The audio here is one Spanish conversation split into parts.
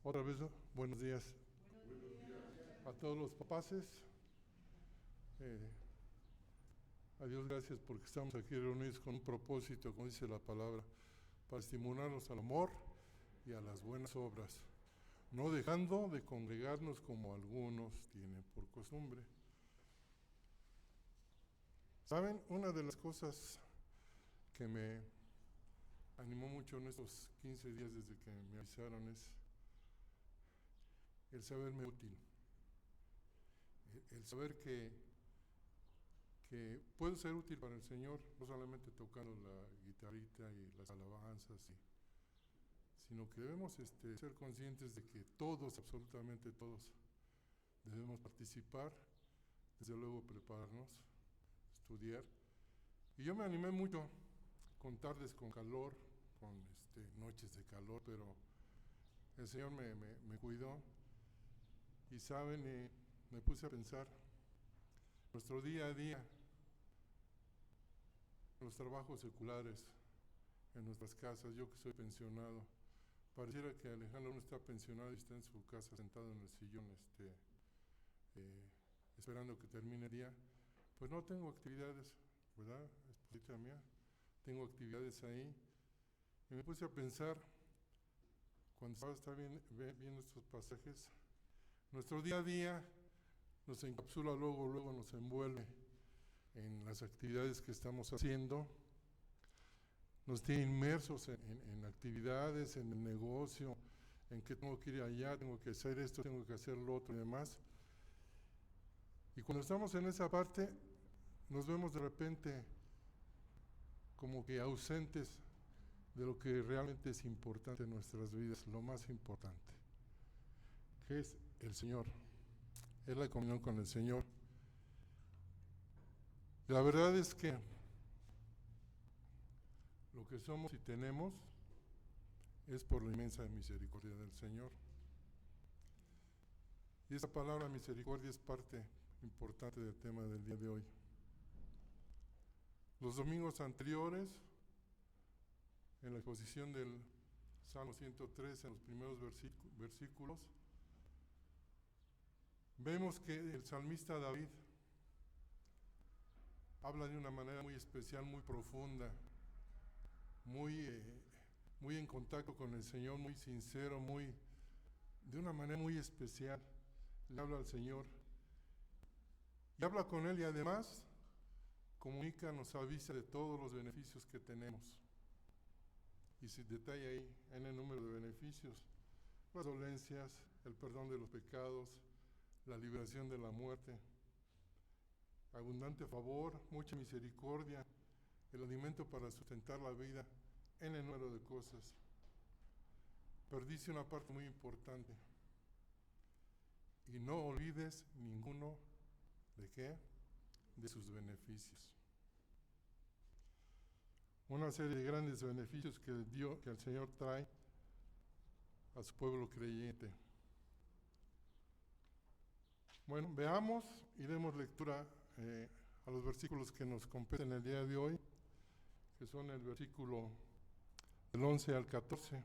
Otra vez, buenos días a todos los papaces. A Dios gracias porque estamos aquí reunidos con un propósito, como dice la palabra, para estimularnos al amor y a las buenas obras, no dejando de congregarnos como algunos tienen por costumbre. ¿Saben? Una de las cosas que me animó mucho en estos 15 días desde que me avisaron es el saberme útil, el saber que puedo ser útil para el Señor, no solamente tocando la guitarrita y las alabanzas, sino que debemos ser conscientes de que todos, absolutamente todos, debemos participar, desde luego prepararnos, estudiar. Y yo me animé mucho con tardes con calor, con noches de calor, pero el Señor me cuidó. Y saben, me puse a pensar, nuestro día a día, los trabajos seculares, en nuestras casas, yo que soy pensionado, pareciera que Alejandro no está pensionado y está en su casa sentado en el sillón, esperando que termine el día. Pues no tengo actividades, ¿verdad? Esposita mía, tengo actividades ahí. Y me puse a pensar, cuando estaba viendo estos pasajes, nuestro día a día nos encapsula, luego nos envuelve en las actividades que estamos haciendo, nos tiene inmersos en actividades, en el negocio, en que tengo que ir allá, tengo que hacer esto, tengo que hacer lo otro y demás. Y cuando estamos en esa parte, nos vemos de repente como que ausentes de lo que realmente es importante en nuestras vidas, lo más importante, que es el Señor, es la comunión con el Señor. La verdad es que lo que somos y tenemos es por la inmensa misericordia del Señor. Y esa palabra misericordia es parte importante del tema del día de hoy. Los domingos anteriores, en la exposición del Salmo 103, en los primeros versículos, vemos que el salmista David habla de una manera muy especial, muy profunda, muy en contacto con el Señor, muy sincero, de una manera muy especial. Le habla al Señor y habla con Él, y además comunica, nos avisa de todos los beneficios que tenemos. Y se detalla ahí en el número de beneficios: las dolencias, el perdón de los pecados, la liberación de la muerte, abundante favor, mucha misericordia, el alimento para sustentar la vida, en el número de cosas. Pero dice una parte muy importante: y no olvides ninguno de qué, de sus beneficios. Una serie de grandes beneficios que el Señor trae a su pueblo creyente. Bueno, veamos y demos lectura a los versículos que nos competen el día de hoy, que son el versículo del 11 al 14.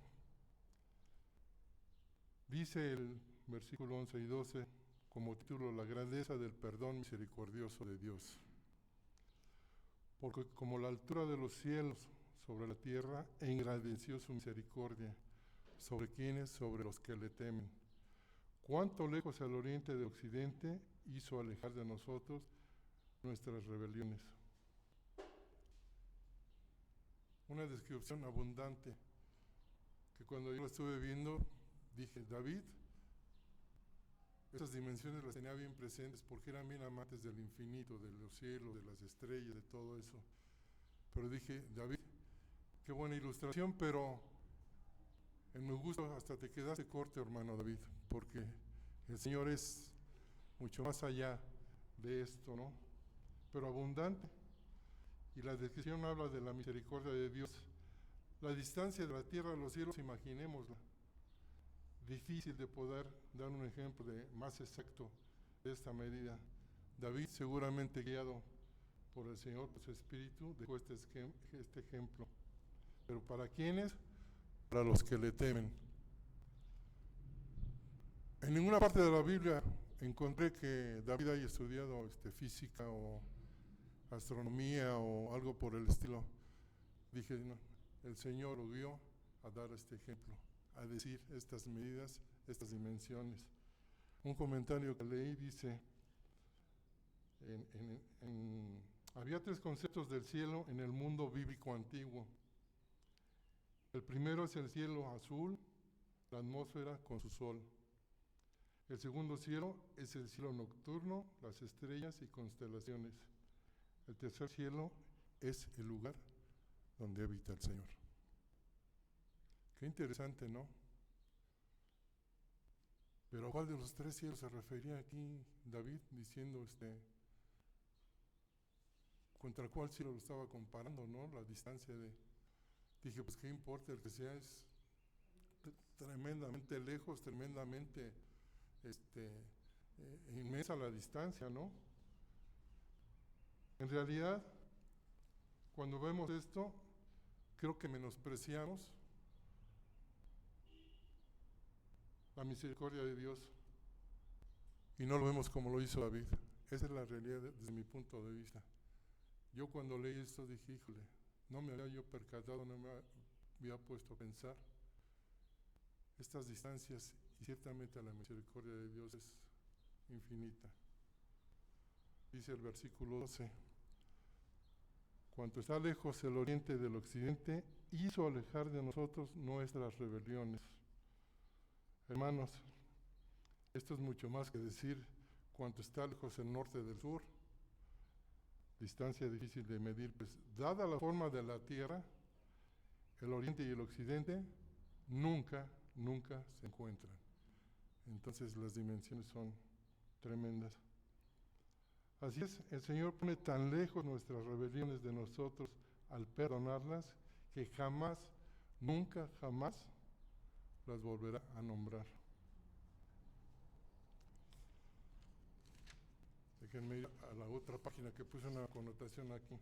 Dice el versículo 11 y 12 como título: la grandeza del perdón misericordioso de Dios. Porque como la altura de los cielos sobre la tierra, engrandeció su misericordia sobre quienes, sobre los que le temen. Cuánto lejos al oriente de occidente hizo alejar de nosotros nuestras rebeliones. Una descripción abundante que cuando yo la estuve viendo dije: David, esas dimensiones las tenía bien presentes porque eran bien amantes del infinito, de los cielos, de las estrellas, de todo eso. Pero dije: David, qué buena ilustración, pero en mi gusto hasta te quedaste corto, hermano David, porque el Señor es mucho más allá de esto, ¿no? Pero abundante. Y la descripción habla de la misericordia de Dios. La distancia de la tierra a los cielos, imaginémosla. Difícil de poder dar un ejemplo más exacto de esta medida. David, seguramente guiado por el Señor, por su Espíritu, dejó este ejemplo. Pero ¿para quiénes? Para los que le temen. En ninguna parte de la Biblia encontré que David haya estudiado física o astronomía o algo por el estilo. Dije, no, el Señor lo guió a dar este ejemplo, a decir estas medidas, estas dimensiones. Un comentario que leí dice, había 3 conceptos del cielo en el mundo bíblico antiguo. El primero es el cielo azul, la atmósfera con su sol. El segundo cielo es el cielo nocturno, las estrellas y constelaciones. El tercer cielo es el lugar donde habita el Señor. Qué interesante, ¿no? Pero ¿a cuál de los 3 cielos se refería aquí David diciendo contra cuál cielo lo estaba comparando, ¿no? La distancia de... Dije, pues qué importa el que sea, es tremendamente lejos, tremendamente inmensa la distancia, ¿no? En realidad, cuando vemos esto, creo que menospreciamos la misericordia de Dios y no lo vemos como lo hizo David. Esa es la realidad desde mi punto de vista. Yo cuando leí esto dije, híjole, no me había yo percatado, no me había puesto a pensar estas distancias, y ciertamente la misericordia de Dios es infinita. Dice el versículo 12, cuanto está lejos el oriente del occidente, hizo alejar de nosotros nuestras rebeliones. Hermanos, esto es mucho más que decir cuanto está lejos el norte del sur, distancia difícil de medir, pues dada la forma de la tierra, el oriente y el occidente nunca se encuentran. Entonces las dimensiones son tremendas. Así es, el Señor pone tan lejos nuestras rebeliones de nosotros al perdonarlas, que jamás, nunca, jamás las volverá a nombrar. Déjenme ir a la otra página que puse una connotación aquí.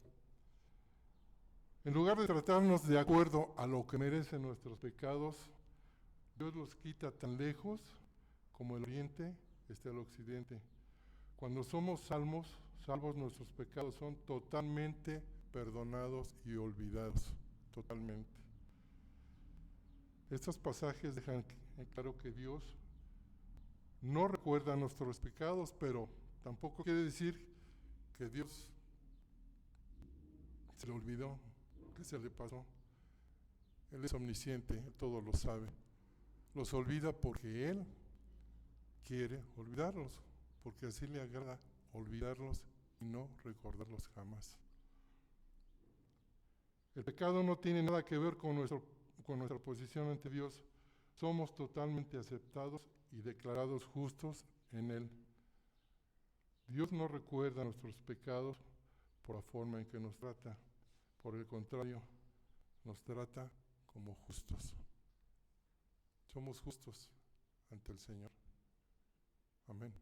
En lugar de tratarnos de acuerdo a lo que merecen nuestros pecados, Dios los quita tan lejos como el oriente está el occidente. Cuando somos salvos, nuestros pecados son totalmente perdonados y olvidados, totalmente. Estos pasajes dejan claro que Dios no recuerda nuestros pecados, pero tampoco quiere decir que Dios se le olvidó, que se le pasó. Él es omnisciente, Él todo lo sabe. Los olvida porque Él quiere olvidarlos, porque así le agrada olvidarlos y no recordarlos jamás. El pecado no tiene nada que ver con nuestra posición ante Dios. Somos totalmente aceptados y declarados justos en Él. Dios no recuerda nuestros pecados por la forma en que nos trata. Por el contrario, nos trata como justos. Somos justos ante el Señor. Amén.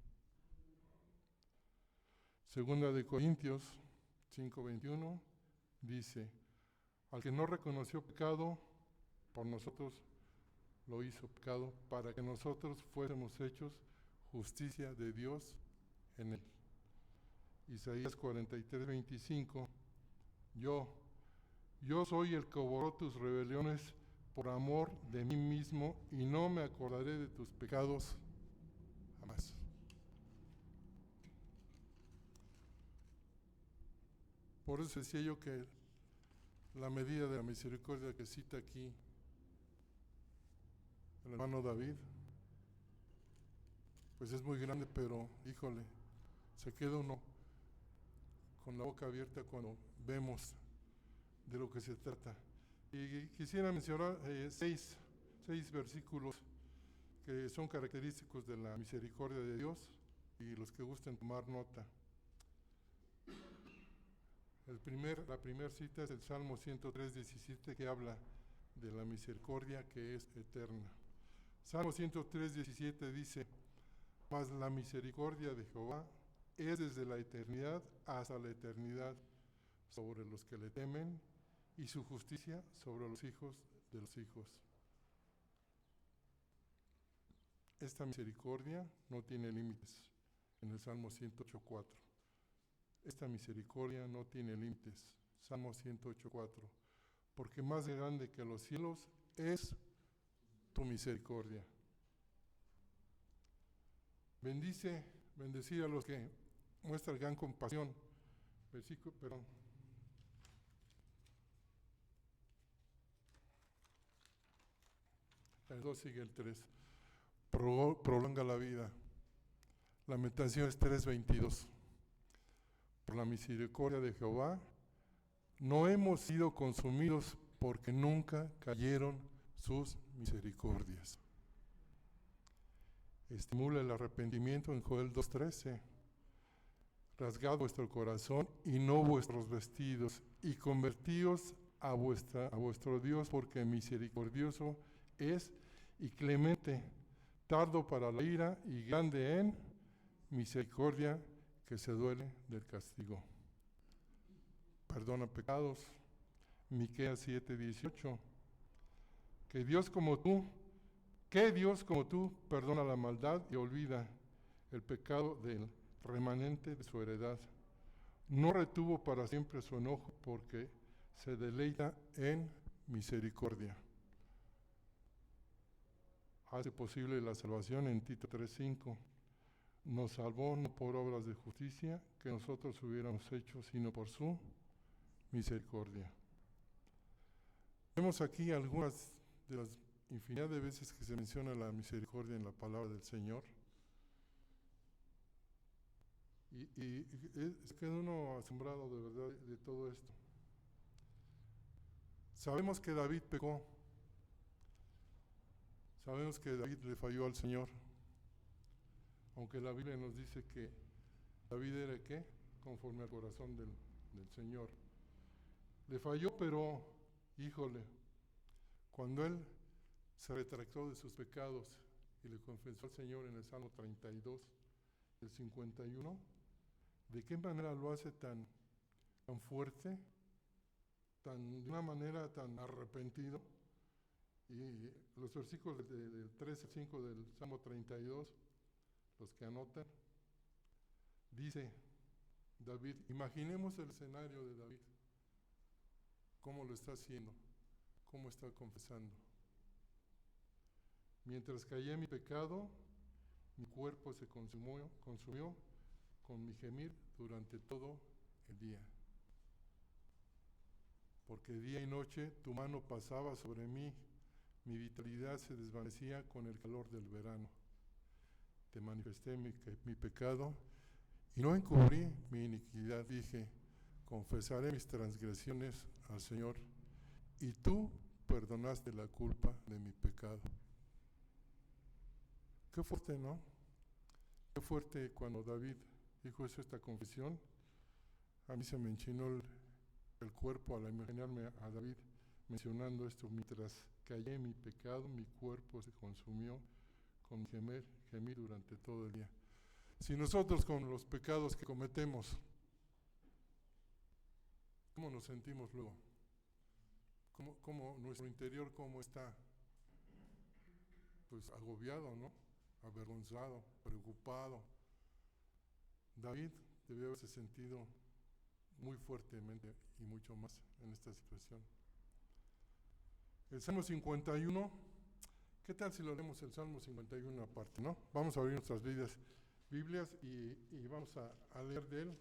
Segunda de Corintios 5:21 dice, al que no reconoció pecado, por nosotros lo hizo pecado, para que nosotros fuésemos hechos justicia de Dios en él. Isaías 43:25, yo soy el que borró tus rebeliones por amor de mí mismo, y no me acordaré de tus pecados jamás. Por eso decía yo que la medida de la misericordia que cita aquí el hermano David, pues es muy grande, pero híjole, se queda uno con la boca abierta cuando vemos de lo que se trata. Y quisiera mencionar 6 versículos que son característicos de la misericordia de Dios, y los que gusten tomar nota. La primera cita es el Salmo 103:17, que habla de la misericordia que es eterna. Salmo 103:17 dice, mas la misericordia de Jehová es desde la eternidad hasta la eternidad sobre los que le temen, y su justicia sobre los hijos de los hijos. esta misericordia no tiene límites, en el Salmo 108:4. Esta misericordia no tiene límites, Salmo 108:4. Porque más grande que los cielos es tu misericordia. Bendecir a los que muestran gran compasión. Versículo, perdón. El 2 sigue el 3. Prolonga la vida. Lamentaciones 3:22. Por la misericordia de Jehová, no hemos sido consumidos porque nunca cayeron sus misericordias. Estimula el arrepentimiento en Joel 2:13. Rasgad vuestro corazón y no vuestros vestidos, y convertíos a vuestro Dios, porque misericordioso es y clemente, tardo para la ira y grande en misericordia, que se duele del castigo. Perdona pecados. Miqueas 7:18. Que Dios como tú perdona la maldad y olvida el pecado del remanente de su heredad. No retuvo para siempre su enojo, porque se deleita en misericordia. Hace posible la salvación en Tito 3:5. Nos salvó no por obras de justicia que nosotros hubiéramos hecho, sino por su misericordia. Vemos aquí algunas de las infinidad de veces que se menciona la misericordia en la palabra del Señor. Y se queda uno asombrado de verdad de todo esto. Sabemos que David pecó. Sabemos que David le falló al Señor. Aunque la Biblia nos dice que David era ¿qué? Conforme al corazón del Señor. Le falló, pero, híjole, cuando él se retractó de sus pecados y le confesó al Señor en el Salmo 32, el 51, ¿de qué manera lo hace tan fuerte, de una manera tan arrepentido? Y los versículos del 3 al 5 del Salmo 32, los que anotan, dice David, imaginemos el escenario de David, cómo lo está haciendo, cómo está confesando. Mientras caía mi pecado, mi cuerpo se consumió con mi gemir durante todo el día. Porque día y noche tu mano pasaba sobre mí, mi vitalidad se desvanecía con el calor del verano. Te manifesté mi pecado y no encubrí mi iniquidad. Dije, confesaré mis transgresiones al Señor, y tú perdonaste la culpa de mi pecado. Qué fuerte, ¿no? Qué fuerte cuando David dijo eso, esta confesión. A mí se me enchinó el cuerpo al imaginarme a David mencionando esto. Mientras callé mi pecado, mi cuerpo se consumió con gemir durante todo el día. Si nosotros con los pecados que cometemos, ¿cómo nos sentimos luego? ¿Cómo nuestro interior cómo está? Pues agobiado, ¿no? Avergonzado, preocupado. David debió haberse sentido muy fuertemente y mucho más en esta situación. El Salmo 51, ¿qué tal si lo leemos el Salmo 51 aparte, no? Vamos a abrir nuestras Biblias y vamos a leer de él.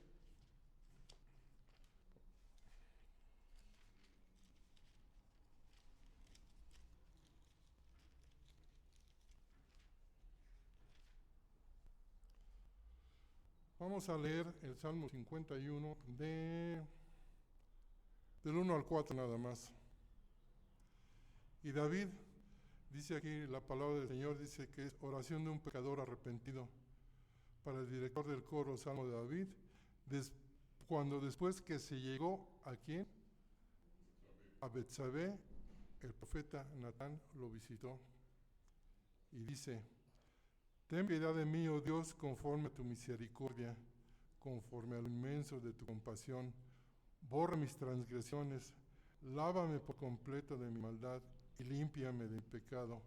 Vamos a leer el Salmo 51 del 1 al 4 nada más. Y David, dice aquí la palabra del Señor, dice que es oración de un pecador arrepentido. Para el director del coro, Salmo de David, cuando después que se llegó ¿a quién? A Betsabé, el profeta Natán lo visitó y dice, ten piedad de mí, oh Dios, conforme a tu misericordia, conforme a lo inmenso de tu compasión. Borra mis transgresiones, lávame por completo de mi maldad y límpiame del pecado,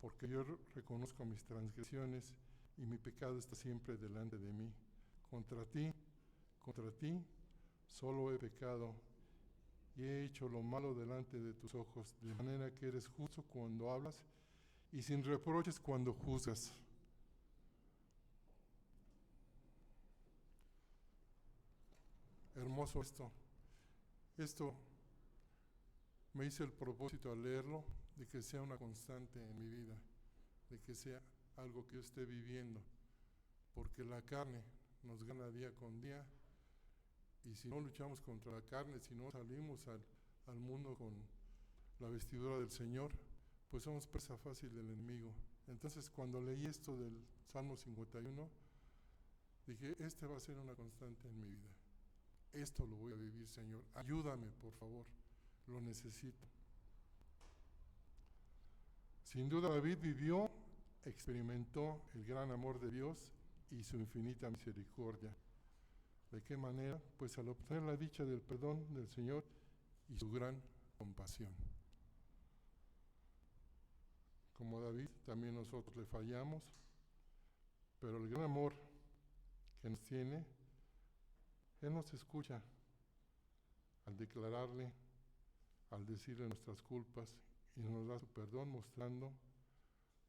porque yo reconozco mis transgresiones y mi pecado está siempre delante de mí. Contra ti, solo he pecado y he hecho lo malo delante de tus ojos, de manera que eres justo cuando hablas y sin reproches cuando juzgas. Hermoso esto. Esto me hice el propósito al leerlo de que sea una constante en mi vida, de que sea algo que yo esté viviendo, porque la carne nos gana día con día, y si no luchamos contra la carne, si no salimos al mundo con la vestidura del Señor, pues somos presa fácil del enemigo. Entonces, cuando leí esto del Salmo 51, dije, este va a ser una constante en mi vida. Esto lo voy a vivir, Señor. Ayúdame, por favor. Lo necesito. Sin duda, David vivió, experimentó el gran amor de Dios y su infinita misericordia. ¿De qué manera? Pues al obtener la dicha del perdón del Señor y su gran compasión. Como David, también nosotros le fallamos, pero el gran amor que nos tiene, Él nos escucha al declararle, al decirle nuestras culpas, y nos da su perdón mostrando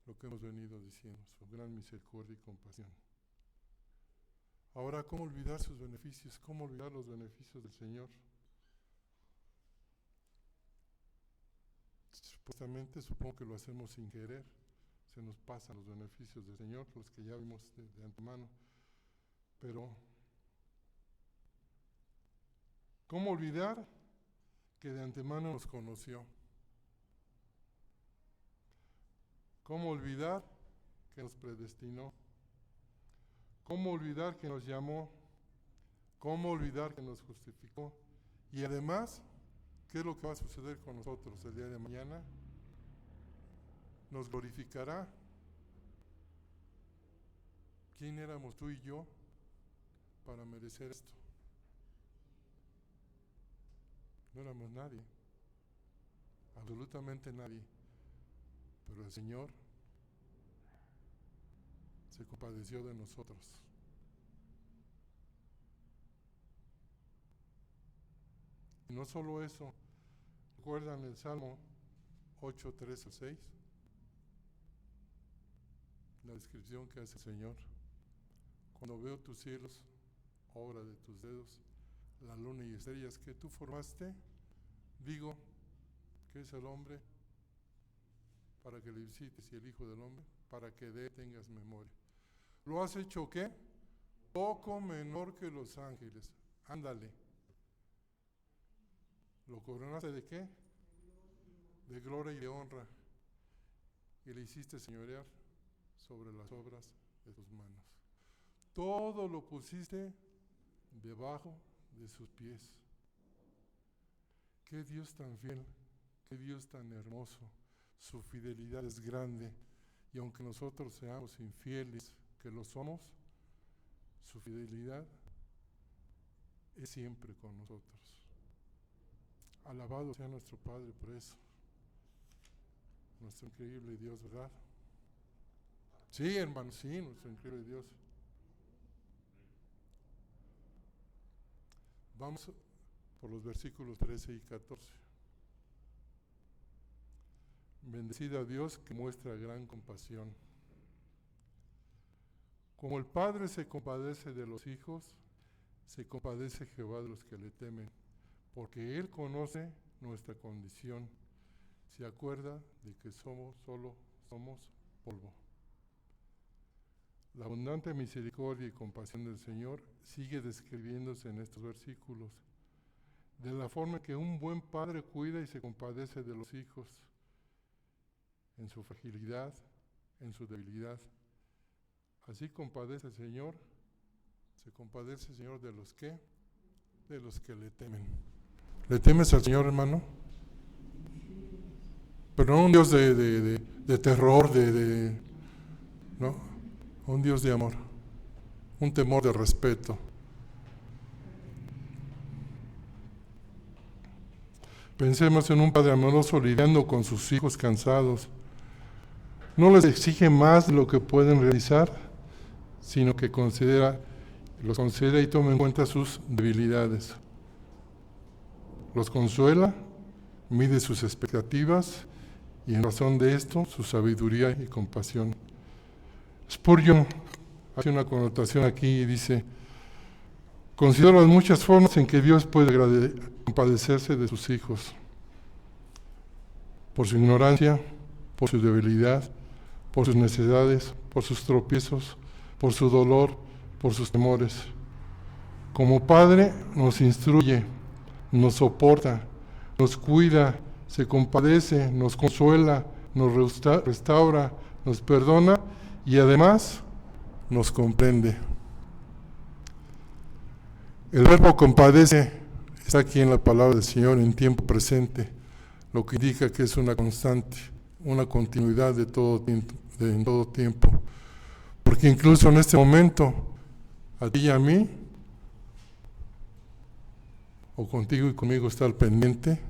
lo que hemos venido diciendo, su gran misericordia y compasión. Ahora, ¿cómo olvidar sus beneficios? ¿Cómo olvidar los beneficios del Señor? Supuestamente, supongo que lo hacemos sin querer, se nos pasan los beneficios del Señor, los que ya vimos de antemano, pero ¿cómo olvidar que de antemano nos conoció? ¿Cómo olvidar que nos predestinó? ¿Cómo olvidar que nos llamó? ¿Cómo olvidar que nos justificó? Y además, ¿qué es lo que va a suceder con nosotros el día de mañana? Nos glorificará. ¿Quién éramos tú y yo para merecer esto? No éramos nadie, absolutamente nadie, pero el Señor se compadeció de nosotros. Y no solo eso, ¿recuerdan el Salmo 8, 3 al 6? La descripción que hace el Señor. Cuando veo tus cielos, obra de tus dedos, la luna y estrellas que tú formaste, digo, ¿qué es el hombre? Para que le visites, y el Hijo del Hombre, para que de él tengas memoria. ¿Lo has hecho qué? Poco menor que los ángeles. Ándale. ¿Lo coronaste de qué? De gloria y de honra. Y le hiciste señorear sobre las obras de tus manos. Todo lo pusiste debajo de sus pies. Qué Dios tan fiel, qué Dios tan hermoso. Su fidelidad es grande, y aunque nosotros seamos infieles, que lo somos, su fidelidad es siempre con nosotros. Alabado sea nuestro Padre por eso. Nuestro increíble Dios, ¿verdad? Sí, hermano, sí, nuestro increíble Dios. Vamos por los versículos 13 y 14. Bendecida a Dios que muestra gran compasión. Como el Padre se compadece de los hijos, se compadece Jehová de los que le temen, porque Él conoce nuestra condición, se acuerda de que solo somos polvo. La abundante misericordia y compasión del Señor sigue describiéndose en estos versículos, de la forma que un buen padre cuida y se compadece de los hijos, en su fragilidad, en su debilidad. Así compadece el Señor, se compadece el Señor de los que le temen. ¿Le temes al Señor, hermano? Pero no un Dios de terror, no, un Dios de amor, un temor de respeto. Pensemos en un padre amoroso lidiando con sus hijos cansados, No les exige más de lo que pueden realizar, sino que los considera y toma en cuenta sus debilidades. Los consuela, mide sus expectativas y en razón de esto, su sabiduría y compasión. Spurgeon hace una connotación aquí y dice: considero las muchas formas en que Dios puede compadecerse de sus hijos. Por su ignorancia, por su debilidad, por sus necesidades, por sus tropiezos, por su dolor, por sus temores. Como Padre nos instruye, nos soporta, nos cuida, se compadece, nos consuela, nos restaura, nos perdona y además nos comprende. El verbo compadece está aquí en la palabra del Señor en tiempo presente, lo que indica que es una constante, una continuidad en todo tiempo. Porque incluso en este momento, a ti y a mí, o contigo y conmigo, está al pendiente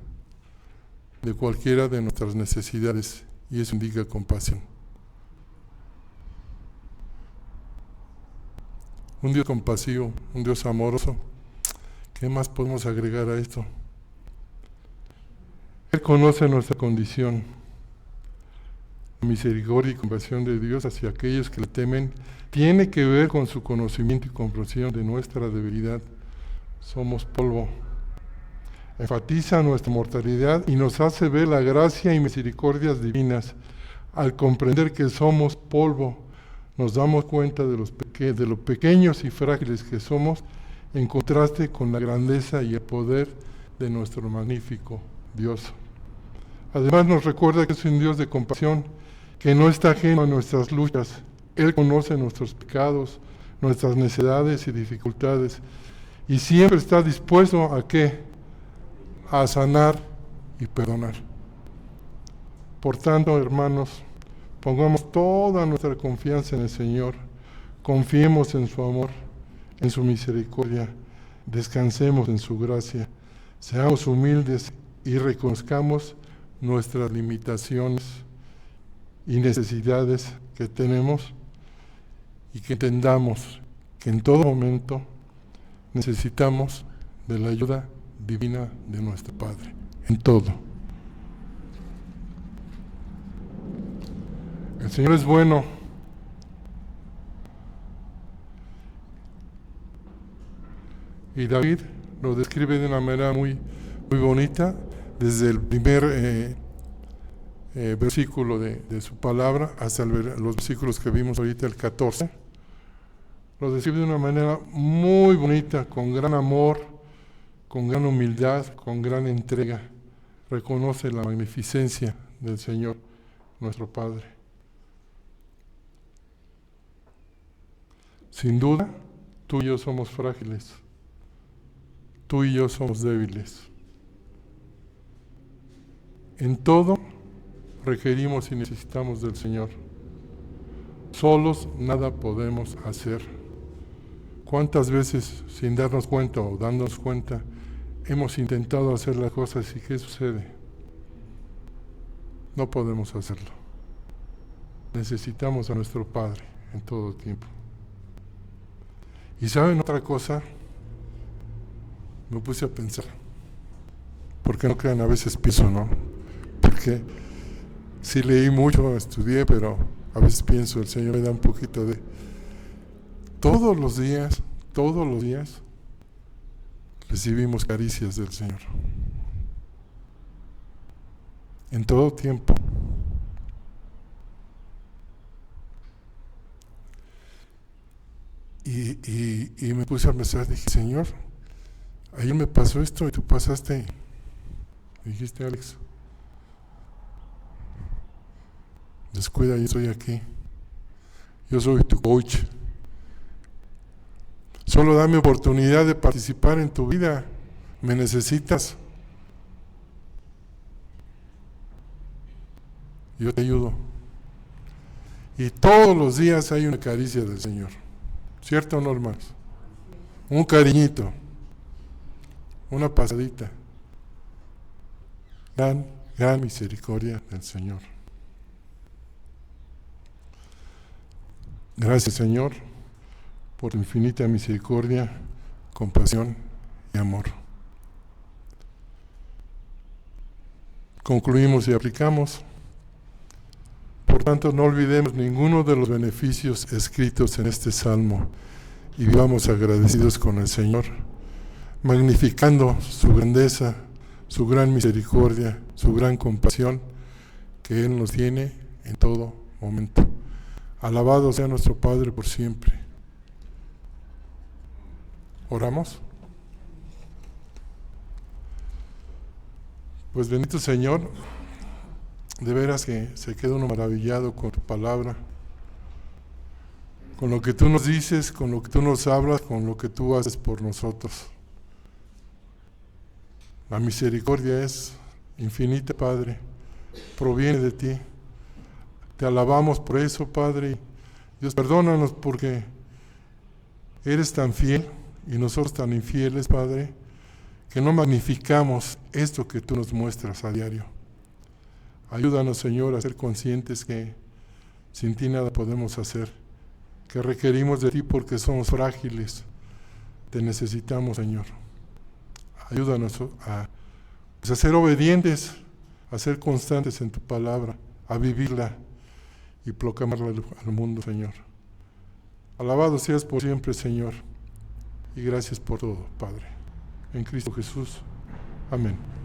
de cualquiera de nuestras necesidades, y eso indica compasión. Un Dios compasivo, un Dios amoroso. ¿Qué más podemos agregar a esto? Él conoce nuestra condición. La misericordia y compasión de Dios hacia aquellos que le temen tiene que ver con su conocimiento y comprensión de nuestra debilidad. Somos polvo. Enfatiza nuestra mortalidad y nos hace ver la gracia y misericordias divinas. Al comprender que somos polvo, nos damos cuenta de lo pequeños y frágiles que somos, en contraste con la grandeza y el poder de nuestro magnífico Dios. Además nos recuerda que es un Dios de compasión, que no está ajeno a nuestras luchas. Él conoce nuestros pecados, nuestras necesidades y dificultades, y siempre está dispuesto ¿a qué? A sanar y perdonar. Por tanto, hermanos, pongamos toda nuestra confianza en el Señor, confiemos en su amor, en su misericordia, descansemos en su gracia, seamos humildes y reconozcamos nuestras limitaciones y necesidades que tenemos, y que entendamos que en todo momento necesitamos de la ayuda divina de nuestro Padre, en todo. El Señor es bueno. Y David lo describe de una manera muy bonita, desde el primer versículo de su palabra hasta los versículos que vimos ahorita, el 14. Lo describe de una manera muy bonita, con gran amor, con gran humildad, con gran entrega. Reconoce la magnificencia del Señor, nuestro Padre. Sin duda, tú y yo somos frágiles. Tú y yo somos débiles. En todo requerimos y necesitamos del Señor. Solos nada podemos hacer. ¿Cuántas veces, sin darnos cuenta o dándonos cuenta, hemos intentado hacer las cosas y qué sucede? No podemos hacerlo. Necesitamos a nuestro Padre en todo tiempo. ¿Y saben otra cosa? Me puse a pensar. Porque no crean, a veces pienso, ¿no? Porque sí leí mucho, estudié, pero a veces pienso, el Señor me da un poquito de... Todos los días, recibimos caricias del Señor. En todo tiempo. Y me puse a pensar, dije, Señor, ayer me pasó esto y tú pasaste, dijiste, Alex, descuida, yo estoy aquí, yo soy tu coach, solo dame oportunidad de participar en tu vida, me necesitas, yo te ayudo. Y todos los días hay una caricia del Señor, ¿cierto o no, hermanos? Un cariñito, una pasadita. Gran misericordia del Señor. Gracias, Señor, por tu infinita misericordia, compasión y amor. Concluimos y aplicamos. Por tanto, no olvidemos ninguno de los beneficios escritos en este salmo y vivamos agradecidos con el Señor, magnificando su grandeza, su gran misericordia, su gran compasión que Él nos tiene en todo momento. Alabado sea nuestro Padre por siempre. ¿Oramos? Pues bendito Señor, de veras que se queda uno maravillado con tu palabra, con lo que tú nos dices, con lo que tú nos hablas, con lo que tú haces por nosotros. La misericordia es infinita, Padre, proviene de ti. Te alabamos por eso, Padre. Dios, perdónanos porque eres tan fiel y nosotros tan infieles, Padre, que no magnificamos esto que tú nos muestras a diario. Ayúdanos, Señor, a ser conscientes que sin ti nada podemos hacer, que requerimos de ti porque somos frágiles. Te necesitamos, Señor. Ayúdanos a ser obedientes, a ser constantes en tu palabra, a vivirla y proclamarla al mundo, Señor. Alabado seas por siempre, Señor, y gracias por todo, Padre. En Cristo Jesús. Amén.